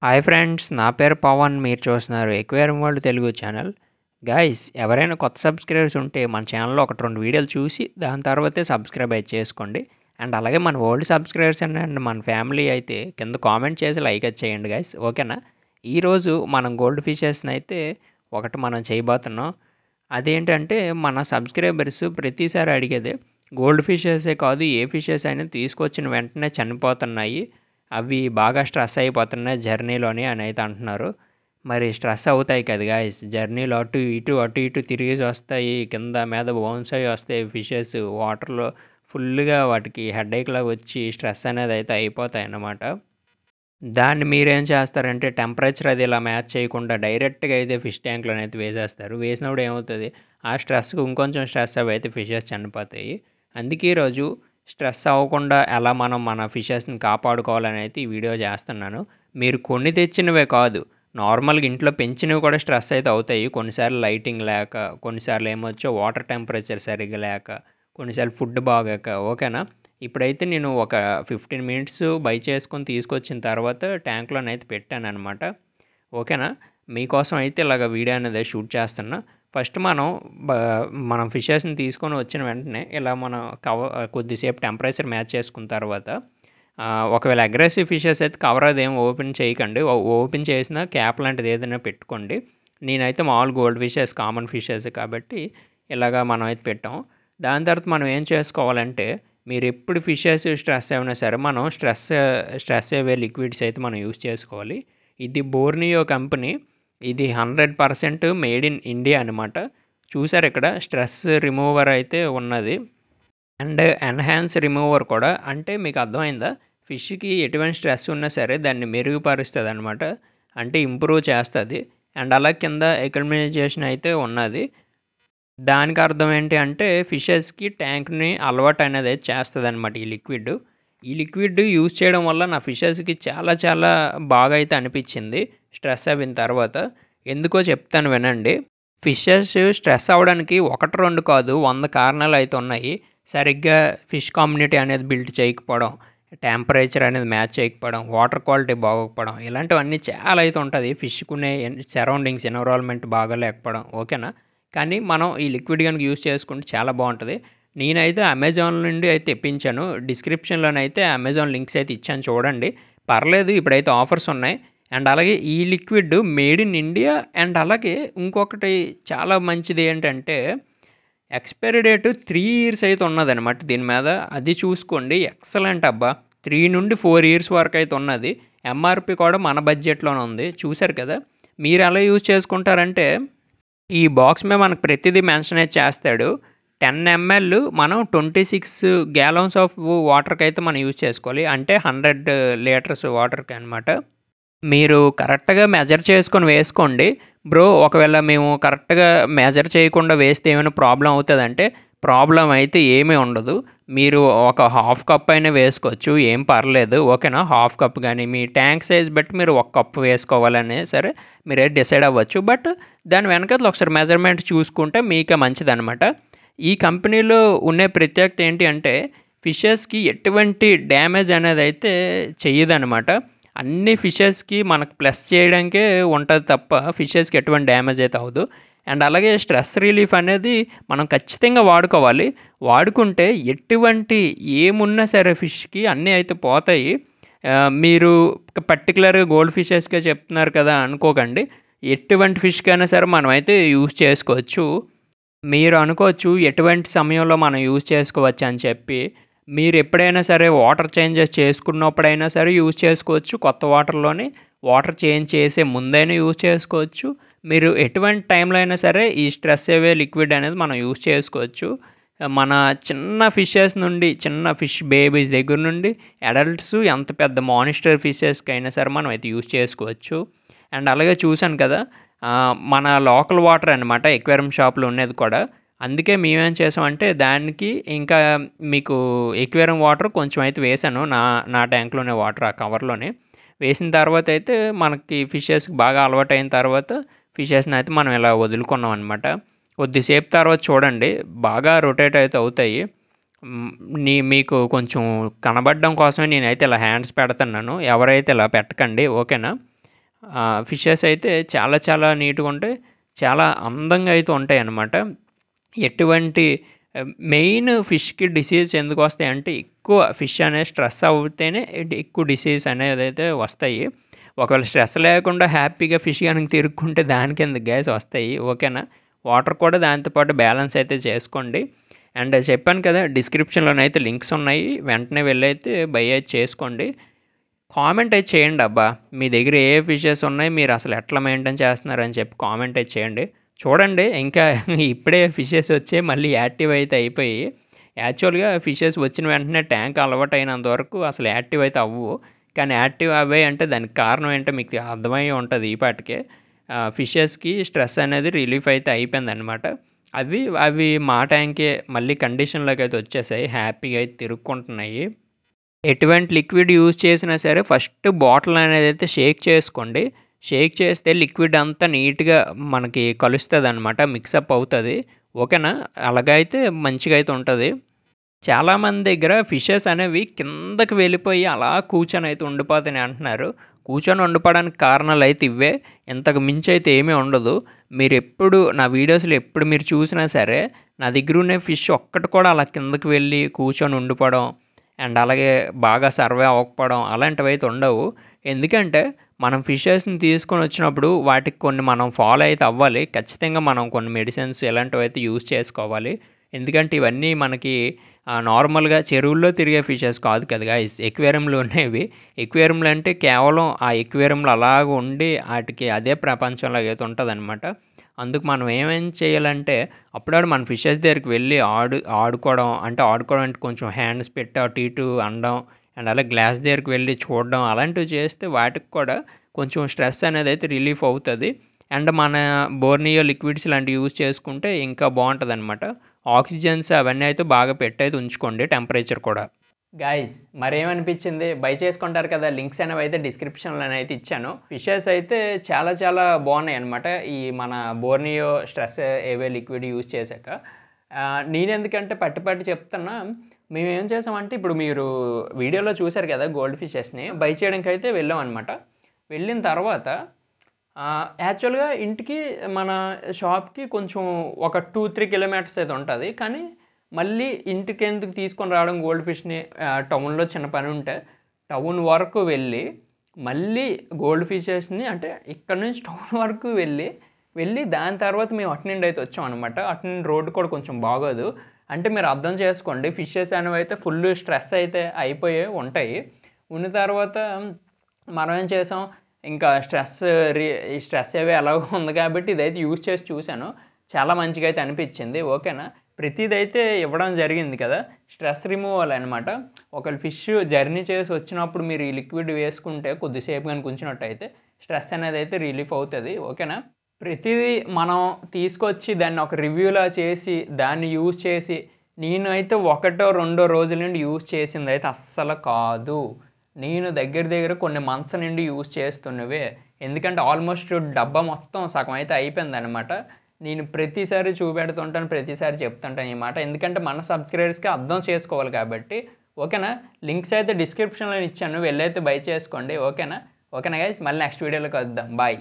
Hi friends, నా పేరు పవన్. మీరు చూస్తున్నారు aquarium world Telugu channel. Guys, ఎవరైనా కొత్త సబ్స్క్రైబర్స్ ఉంటే మన ఛానల్లో 1-2 వీడియోలు చూసి దాని తర్వాతే సబ్స్క్రైబ్ అయితే చేసుకోండి. అండ్ అలాగే మన ఓల్డ్ సబ్స్క్రైబర్స్ అండ్ మన ఫ్యామిలీ అయితే కింద కామెంట్ చేసి లైక్ అయితే చేయండి గైస్, ఓకేనా? ఈరోజు మనం గోల్డ్ ఫిషెస్ని అయితే ఒకటి మనం చేయబోతున్నాం. అదేంటంటే మన సబ్స్క్రైబర్స్ ప్రతిసారి అడిగేదే, గోల్డ్ ఫిషెసే కాదు ఏ ఫిషెస్ అయినా తీసుకొచ్చిన వెంటనే చనిపోతున్నాయి, అవి బాగా స్ట్రెస్ అయిపోతున్నాయి జర్నీలోని అని అయితే అంటున్నారు. మరి స్ట్రెస్ అవుతాయి కదా గాయస్, జర్నీలో అటు ఇటు తిరిగేసి వస్తాయి, కింద మీద బౌన్స్ అయ్యి వస్తాయి ఫిషెస్ వాటర్లో. ఫుల్గా వాటికి హెడేక్ లాగా వచ్చి స్ట్రెస్ అనేది అయితే అయిపోతాయి అన్నమాట. దాన్ని మీరేం చేస్తారంటే టెంపరేచర్ అది ఇలా మ్యాచ్ చేయకుండా డైరెక్ట్గా అయితే ఫిష్ ట్యాంక్లోనే అయితే వేసేస్తారు. వేసినప్పుడు ఏమవుతుంది, ఆ స్ట్రెస్కి ఇంకొంచెం స్ట్రెస్ అవి అయితే ఫిషెస్ చనిపోతాయి. అందుకే ఈరోజు స్ట్రెస్ అవ్వకుండా ఎలా మనం మన ఫిషెస్ని కాపాడుకోవాలని అయితే ఈ వీడియో చేస్తున్నాను. మీరు కొన్ని తెచ్చినవే కాదు, నార్మల్గా ఇంట్లో పెంచినవి కూడా స్ట్రెస్ అయితే అవుతాయి. కొన్నిసార్లు లైటింగ్ లేక, కొన్నిసార్లు ఏమొచ్చో వాటర్ టెంపరేచర్ సరిగ్గా లేక, కొన్నిసార్లు ఫుడ్ బాగాక, ఓకేనా? ఇప్పుడైతే నేను ఒక 15 మినిట్స్ బై చేసుకొని తీసుకొచ్చిన తర్వాత ట్యాంక్లోనైతే పెట్టానన్నమాట, ఓకేనా? మీకోసం అయితే ఇలాగ వీడియో అనేది షూట్ చేస్తున్నా. ఫస్ట్ మనం ఫిషెస్ని తీసుకొని వచ్చిన వెంటనే ఇలా మనం కొద్దిసేపు టెంపరేచర్ మ్యాచ్ చేసుకున్న తర్వాత, ఒకవేళ అగ్రెసివ్ ఫిషెస్ అయితే కవర్ అదేం ఓపెన్ చేయకండి. ఓపెన్ చేసిన క్యాప్ లాంటిది ఏదైనా పెట్టుకోండి. నేనైతే మామూలు గోల్డ్ ఫిషెస్, కామన్ ఫిషెస్ కాబట్టి ఇలాగా మనం అయితే పెట్టాం. దాని తర్వాత మనం ఏం చేసుకోవాలంటే, మీరు ఎప్పుడు ఫిషెస్ స్ట్రెస్ అయినా సరే మనం స్ట్రెస్ అయ్యే లిక్విడ్స్ అయితే మనం యూస్ చేసుకోవాలి. ఇది బోర్నియో కంపెనీ, ఇది 100% మేడ్ ఇన్ ఇండియా అనమాట. చూసారు ఇక్కడ స్ట్రెస్ రిమూవర్ అయితే ఉన్నది, అండ్ ఎన్హాన్స్ రిమూవర్ కూడా. అంటే మీకు అర్థమైందా, ఫిష్కి ఎటువంటి స్ట్రెస్ ఉన్నా సరే దాన్ని మెరుగుపరుస్తుంది అనమాట, అంటే ఇంప్రూవ్ చేస్తుంది. అండ్ అలా కింద ఎకల్మినైజేషన్ అయితే ఉన్నది. దానికి అర్థం ఏంటి అంటే ఫిషెస్కి ట్యాంక్ని అలవాటు అనేది చేస్తుంది అనమాట ఈ లిక్విడ్ యూజ్ చేయడం వల్ల నా ఫిషెస్కి చాలా చాలా బాగా అయితే అనిపించింది స్ట్రెస్ అయిన తర్వాత. ఎందుకో చెప్తాను వినండి. ఫిషెస్ స్ట్రెస్ అవ్వడానికి 1-2 కాదు, 100 కారణాలు అయితే ఉన్నాయి. సరిగ్గా ఫిష్ కమ్యూనిటీ అనేది బిల్డ్ చేయకపోవడం, టెంపరేచర్ అనేది మ్యాచ్ చేయకపోవడం, వాటర్ క్వాలిటీ బాగోకపోవడం, ఇలాంటివన్నీ చాలా అయితే ఉంటుంది. ఫిష్కునే సరౌండింగ్స్ ఎన్విరాన్మెంట్ బాగా లేకపోవడం, ఓకేనా? కానీ మనం ఈ లిక్విడ్ కనుక యూజ్ చేసుకుంటే చాలా బాగుంటుంది. నేనైతే అమెజాన్ నుండి అయితే తెప్పించాను. డిస్క్రిప్షన్లోనైతే అమెజాన్ లింక్స్ అయితే ఇచ్చాను, చూడండి, పర్లేదు. ఇప్పుడైతే ఆఫర్స్ ఉన్నాయి. అండ్ అలాగే ఈ liquid made in India. And అలాగే ఇంకొకటి చాలా మంచిది ఏంటంటే ఎక్స్పైరీ డేట్ 3 ఇయర్స్ అయితే ఉన్నదనమాట దీని మీద. అది చూసుకోండి, ఎక్సలెంట్ అబ్బా. 3 నుండి 4 ఇయర్స్ వరకు అయితే ఉన్నది. ఎంఆర్పి కూడా మన బడ్జెట్లోనే ఉంది. చూసారు కదా. మీరు ఎలా యూజ్ చేసుకుంటారంటే, ఈ బాక్స్ మీద మనకు ప్రతిదీ మెన్షన్ అయితే చేస్తాడు. 10 ml మనం 26 gallons ఆఫ్ వాటర్కి అయితే మనం యూజ్ చేసుకోవాలి, అంటే 100 లీటర్స్ వాటర్కి అనమాట. మీరు కరెక్ట్గా మెజర్ చేసుకొని వేసుకోండి బ్రో. ఒకవేళ మేము కరెక్ట్గా మెజర్ చేయకుండా వేస్తే ఏమైనా ప్రాబ్లం అవుతుందంటే, ప్రాబ్లం అయితే ఏమీ ఉండదు. మీరు ఒక 1/2 కప్ అయినా వేసుకోవచ్చు, ఏం పర్లేదు, ఓకేనా? 1/2 కప్ కానీ మీ ట్యాంక్ సైజ్ బట్టి మీరు 1 కప్ వేసుకోవాలని సరే మీరే డిసైడ్ అవ్వచ్చు. బట్ దాని వెనకాల ఒకసారి మెజర్మెంట్ చూసుకుంటే మీకే మంచిదన్నమాట. ఈ కంపెనీలో ఉన్న ప్రత్యేకత ఏంటి అంటే, ఫిషెస్కి ఎటువంటి డ్యామేజ్ అనేది అయితే చెయ్యదనమాట. అన్ని ఫిషెస్కి మనకు ప్లస్ చేయడానికే ఉంటుంది తప్ప ఫిషెస్కి ఎటువంటి డ్యామేజ్ అయితే అవ్వదు. అండ్ అలాగే స్ట్రెస్ రిలీఫ్ అనేది మనం ఖచ్చితంగా వాడుకోవాలి. వాడుకుంటే ఎటువంటి ఏమున్నా సరే ఫిష్కి అన్నీ అయితే పోతాయి. మీరు పర్టికులర్గా గోల్డ్ ఫిషెస్కే చెప్తున్నారు కదా అనుకోకండి, ఎటువంటి ఫిష్కైనా సరే మనం అయితే యూజ్ చేసుకోవచ్చు. మీరు అనుకోవచ్చు ఎటువంటి సమయంలో మనం యూజ్ చేసుకోవచ్చు అని చెప్పి. మీరు ఎప్పుడైనా సరే వాటర్ చేంజెస్ చేసుకున్నప్పుడైనా సరే యూజ్ చేసుకోవచ్చు. కొత్త వాటర్లోని వాటర్ చేంజ్ చేసే ముందైనా యూజ్ చేసుకోవచ్చు. మీరు ఎటువంటి టైంలో అయినా సరే ఈ స్ట్రెస్ అవే లిక్విడ్ అనేది మనం యూజ్ చేసుకోవచ్చు. మన చిన్న ఫిషెస్ నుండి, చిన్న ఫిష్ బేబీస్ దగ్గర నుండి అడల్ట్స్ ఎంత పెద్ద మానిస్టర్ ఫిషెస్కి అయినా సరే మనం అయితే యూజ్ చేసుకోవచ్చు. అండ్ అలాగే చూశాను కదా, మన లోకల్ వాటర్ అనమాట ఎక్వేరియం షాప్లో ఉన్నది కూడా. అందుకే మేమేం చేసామంటే దానికి ఇంకా మీకు ఎక్వేరియం వాటర్ కొంచెం అయితే వేసాను నా ట్యాంక్లోనే వాటర్ ఆ కవర్లోనే వేసిన తర్వాత అయితే మనకి ఫిషెస్కి బాగా అలవాటు అయిన తర్వాత ఫిషెస్ని అయితే మనం ఇలా వదులుకున్నాం అనమాట. కొద్దిసేపు తర్వాత చూడండి బాగా రొటేట్ అయితే అవుతాయి. మీకు కొంచెం కనబడడం కోసమే నేనైతే ఇలా హ్యాండ్స్ పెడుతున్నాను, ఎవరైతే ఇలా పెట్టకండి, ఓకేనా? ఫిషెస్ అయితే చాలా చాలా నీట్గా ఉంటాయి, చాలా అందంగా అయితే ఉంటాయి అన్నమాట. ఎటువంటి మెయిన్ ఫిష్కి డిసీజ్ ఎందుకు వస్తాయి అంటే ఎక్కువ ఫిష్ అనేది స్ట్రెస్ అవుతేనే ఎక్కువ డిసీజ్ అనేది అయితే వస్తాయి. ఒకవేళ స్ట్రెస్ లేకుండా హ్యాపీగా ఫిష్ కనుక తిరుక్కుంటే దానికి ఎందుకు గ్యాస్ వస్తాయి, ఓకేనా. వాటర్ కూడా దాంతోపాటు బ్యాలెన్స్ అయితే చేసుకోండి. అండ్ చెప్పాను కదా, డిస్క్రిప్షన్లోనైతే లింక్స్ ఉన్నాయి, వెంటనే వెళ్ళైతే బై అయితే చేసుకోండి. కామెంట్ అయితే చేయండి అబ్బా, మీ దగ్గర ఏ ఫిషెస్ ఉన్నాయి, మీరు అసలు ఎట్లా మెయింటైన్ చేస్తున్నారని చెప్పి కామెంట్ అయితే చేయండి. చూడండి ఇంకా ఇప్పుడే ఫిషెస్ వచ్చి మళ్ళీ యాక్టివ్ అయితే అయిపోయి, యాక్చువల్గా ఫిషెస్ వచ్చిన వెంటనే ట్యాంక్ అలవాటు అయినంత వరకు అసలు యాక్టివ్ అయితే అవ్వవు. కానీ యాక్టివ్ అవ్వాయి అంటే దానికి కారణం ఏంటో మీకు అర్థమై ఉంటుంది ఈ పాటికే. ఫిషెస్కి స్ట్రెస్ అనేది రిలీఫ్ అయితే అయిపోయిందనమాట. అవి అవి మా ట్యాంకే మళ్ళీ కండిషన్లోకి అయితే వచ్చేసాయి, హ్యాపీగా అయితే తిరుక్కుంటున్నాయి. ఎటువంటి లిక్విడ్ యూజ్ చేసినా సరే ఫస్ట్ బాటిల్ అనేది అయితే షేక్ చేసుకోండి. షేక్ చేస్తే లిక్విడ్ అంతా నీట్గా మనకి కలుస్తుంది అనమాట, మిక్సప్ అవుతుంది, ఓకేనా. అలాగైతే మంచిగా అయితే ఉంటుంది. చాలామంది దగ్గర ఫిషెస్ అనేవి కిందకి వెళ్ళిపోయి అలా కూర్చొని అయితే ఉండిపోతాయి అంటున్నారు. కూర్చొని ఉండిపోవడానికి కారణాలు అయితే ఇవే, ఇంతకు మించి అయితే ఏమీ ఉండదు. మీరు ఎప్పుడు నా వీడియోస్లో ఎప్పుడు మీరు చూసినా సరే నా దగ్గర ఉన్న ఫిష్ ఒక్కటి కూడా అలా కిందకి వెళ్ళి కూర్చొని ఉండిపోవడం అండ్ అలాగే బాగా సర్వే అవ్వకపోవడం అలాంటివి అయితే ఉండవు. ఎందుకంటే మనం ఫిషెస్ని తీసుకొని వచ్చినప్పుడు వాటికి కొన్ని మనం ఫాలో అయితే అవ్వాలి. ఖచ్చితంగా మనం కొన్ని మెడిసిన్స్ ఇలాంటివి అయితే యూజ్ చేసుకోవాలి. ఎందుకంటే ఇవన్నీ మనకి నార్మల్గా చెరువుల్లో తిరిగే ఫిషెస్ కాదు కదా గైస్, ఎక్వేరియంలో ఉండేవి. ఎక్వేరియంలో అంటే కేవలం ఆ ఎక్వేరియంలో అలాగ ఉండి వాటికి అదే ప్రపంచంలాగా అయితే ఉంటుంది అనమాట. అందుకు మనం ఏమేం చేయాలంటే అప్పుడప్పుడు మన ఫిషెస్ దగ్గరికి వెళ్ళి ఆడుకోవడం అంటే కొంచెం హ్యాండ్స్ పెట్టి అటు ఇటు అనడం అండ్ అలా గ్లాస్ దగ్గరికి వెళ్ళి చూడడం అలాంటివి చేస్తే వాటికి కూడా కొంచెం స్ట్రెస్ అనేది అయితే రిలీఫ్ అవుతుంది. అండ్ మన బోర్నియో లిక్విడ్స్ లాంటివి యూజ్ చేసుకుంటే ఇంకా బాగుంటుంది అనమాట. ఆక్సిజన్స్ అవన్నీ అయితే బాగా పెట్టయితే ఉంచుకోండి, టెంపరేచర్ కూడా. గైస్ మరేమనిపించింది, బై చేసుకుంటారు కదా, లింక్స్ అనేవి అయితే డిస్క్రిప్షన్లో అయితే ఇచ్చాను. ఫిషెస్ అయితే చాలా చాలా బాగున్నాయి అనమాట ఈ మన బోర్నియో స్ట్రెస్ ఏవే లిక్విడ్ యూజ్ చేశాక. నేను ఎందుకంటే పట్టి చెప్తున్నా, మేము ఏం చేసామంటే ఇప్పుడు మీరు వీడియోలో చూసారు కదా గోల్డ్ ఫిషెస్ని బై చేయడానికి అయితే వెళ్ళాం అనమాట. వెళ్ళిన తర్వాత యాక్చువల్గా ఇంటికి మన షాప్కి కొంచెం ఒక 2-3 కిలోమీటర్స్ అయితే ఉంటుంది. కానీ మళ్ళీ ఇంటికి ఎందుకు తీసుకొని రావడం గోల్డ్ ఫిష్ని, టౌన్లో చిన్న పని ఉంటే టౌన్ వరకు వెళ్ళి మళ్ళీ గోల్డ్ ఫిషెస్ని అంటే ఇక్కడ నుంచి టౌన్ వరకు వెళ్ళి దాని తర్వాత మేము అటు నుండి అయితే వచ్చాం అనమాట. అటు నుండి రోడ్డు కూడా కొంచెం బాగోదు. అంటే మీరు అర్థం చేసుకోండి, ఫిషెస్ అనేవి అయితే ఫుల్ స్ట్రెస్ అయితే అయిపోయి ఉంటాయి. ఉన్న తర్వాత మనం ఏం చేసాం, ఇంకా ఈ స్ట్రెస్ ఏవి ఎలాగో ఉంది కాబట్టి ఇదైతే యూజ్ చేసి చూశాను, చాలా మంచిగా అయితే అనిపించింది, ఓకేనా. ప్రతిదైతే ఇవ్వడం జరిగింది కదా, స్ట్రెస్ రిమూవల్ అనమాట. ఒకవేళ ఫిష్ జర్నీ చేసి వచ్చినప్పుడు మీరు ఈ లిక్విడ్ వేసుకుంటే కొద్దిసేపు కానీ ఉంచినట్టయితే స్ట్రెస్ అనేది అయితే రిలీఫ్ అవుతుంది, ఓకేనా. ప్రతిదీ మనం తీసుకొచ్చి దాన్ని ఒక రివ్యూలా చేసి దాన్ని యూజ్ చేసి నేను అయితే 1-2 రోజుల నుండి యూజ్ చేసింది అయితే అస్సలు కాదు. నేను దగ్గర కొన్ని మంత్స్ నుండి యూజ్ చేస్తున్నవే. ఎందుకంటే ఆల్మోస్ట్ డబ్బా మొత్తం సగం అయితే అయిపోయిందనమాట. నేను ప్రతిసారి చూపెడుతుంటాను, ప్రతిసారి చెప్తుంటాను ఈ మాట, ఎందుకంటే మన సబ్స్క్రైబర్స్కి అర్థం చేసుకోవాలి కాబట్టి, ఓకేనా. లింక్స్ అయితే డిస్క్రిప్షన్లో ఇచ్చాను, వెళ్ళైతే బై చేసుకోండి, ఓకేనా గైస్. మళ్ళీ నెక్స్ట్ వీడియోలో కలుద్దాం, బాయ్.